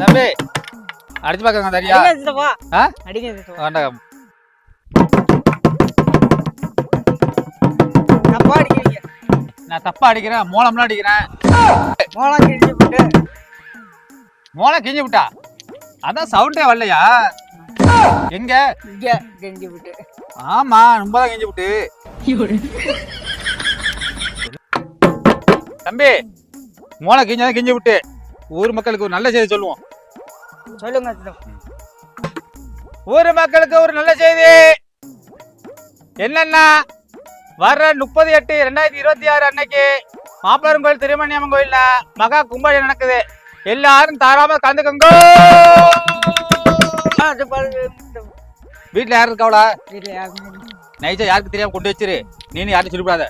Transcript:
தம்பி அடிச்சு பாக்கங்க சரியா? வேண்டாம். நான் தப்பா அடிக்கிறேன், மூலம்லாம் அடிக்கிறேன். மூளை கிழிஞ்சு விட்டா? அதான் சவுண்டே வரலையா? எங்க? ஆமா, ரொம்பதான் கிழிஞ்சு விட்டு. தம்பி, மூளை கிழிஞ்சாதான் கிழிஞ்சு விட்டு. ஊர் மக்களுக்கு ஒரு நல்ல செய்தி சொல்லுவோம். சொல்லுங்க. ஊர் மக்களுக்கு ஒரு நல்ல செய்தி என்னன்னா, வர்ற 30/8/2026 அன்னைக்கு மாப்பிளரும் கோயில் திருமணியம்மன் கோயில்ல மகா கும்பாபிஷேகம் நடக்குது. எல்லாரும் தாராம கலந்துக்கோங்க. வீட்டுல யாரு இருக்கவளா? நைச்சா யாருக்கு தெரியாம கொண்டு வச்சிரு. நீ யாரும் சொல்லிவிடாத.